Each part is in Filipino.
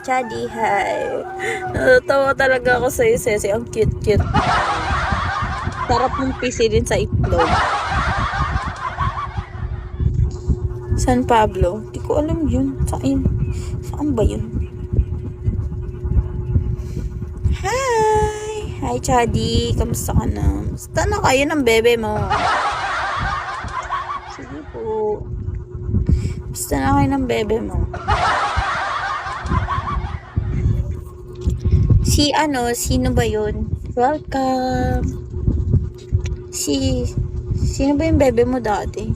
Chadi, hi. Natawa talaga ako sa'yo, Ceci. Ang cute-cute. Sarap mong pisilin sa itlog. San Pablo? Di ko alam yun. Saan ba yun? Hi! Hi, Chadi. Kamusta ka na? Basta na kayo ng bebe mo. Sige po. Basta na kayo ng bebe mo. Sino ba yun? Welcome. Sino ba yung bebe mo dati?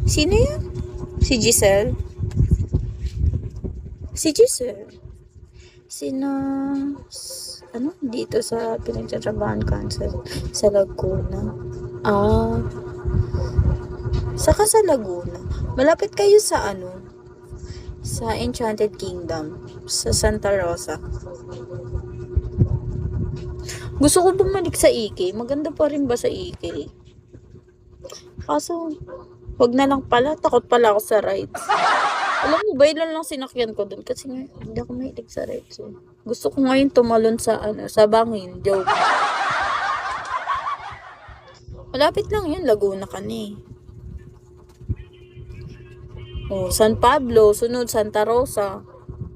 Sino yun? Si Giselle? Si Giselle? Dito sa pinagtatrabahan ka sa Laguna. Saka sa Laguna. Malapit kayo sa sa Enchanted Kingdom. Sa Santa Rosa. Gusto ko bumalik sa Ike. Maganda pa rin ba sa Ike? Kaso, wag na lang pala. Takot pala ako sa rides. Alam mo ba, ilan lang sinakyan ko dun? Kasi nga, hindi ako mahilig sa rides. Gusto ko ngayon tumalon sa bangin. Joke. Malapit lang yun. Laguna ka na eh. San Pablo. Sunod, Santa Rosa.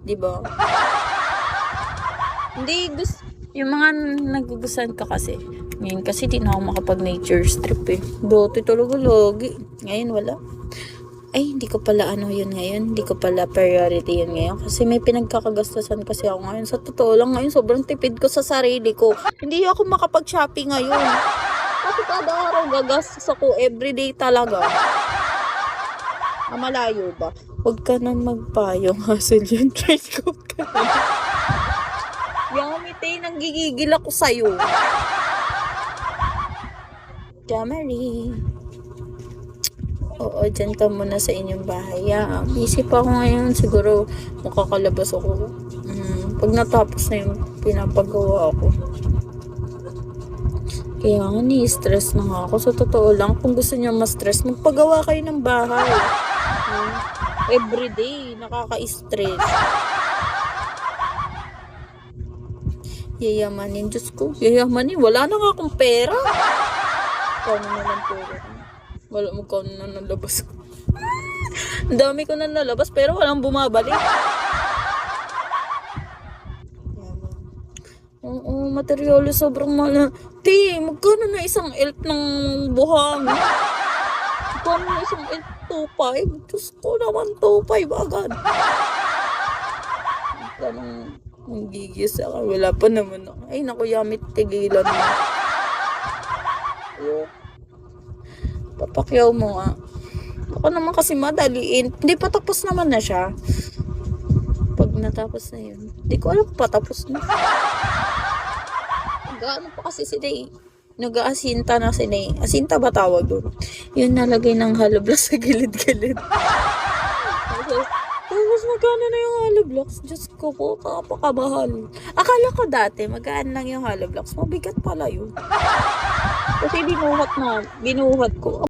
Diba? Hindi, yung mga nagugustuhan ka kasi. Ngayon kasi di na ako makapag nature strip eh. Dati talaga lagi. Ngayon wala. Ay, hindi ko pala yun ngayon. Hindi ko pala priority yun ngayon. Kasi may pinagkakagastasan kasi ako ngayon. Sa totoo lang ngayon, sobrang tipid ko sa sarili ko. Hindi ako makapag-shopping ngayon. Kasi kada araw gagastos ako everyday talaga. Malayo ba? Huwag ka nang magpayong hassle yun. Try ko ka. Yamit eh, nanggigigil ako sa'yo. Jamari. Oo, dyan ka muna sa inyong bahay. Busy pa ako ngayon. Siguro makakalabas ako. Pag natapos na yung pinapagawa ako. Kaya nga ni-stress na nga ako. Sa totoo lang, kung gusto niyo ma-stress, magpagawa kayo ng bahay. Everyday, nakaka-stress. Yayamanin, Diyos ko. Yayamanin, wala na nga akong pera. Kano na lang pera. Wala mo kano na nalabas ko. Ang dami ko na nalabas, pero walang bumabalik. Oo, materyalo sobrang mahal. Magkano na isang elf ng buhang? Magkano na isang elf? 2.5? Diyos ko naman, 2.5 agad. Ganang nanggigis ako. Wala pa naman ako. Ay, naku, Yamit, tigilan mo. Papakyaw mo nga. Ako naman kasi madaliin. Hindi pa tapos naman na siya. Pag natapos na yun. Hindi ko alam kung patapos na. Gaano pa kasi sila eh. Nag-aasinta na sila eh. Asinta ba tawag doon? Yun nalagay ng hollow blocks sa gilid-gilid. Tapos magkano na yung hollow blocks? Diyos ko po, kapakabahal. Akala ko dati, magaan lang yung hollow blocks. Mabigat pala yun. Kasi binuhat ko.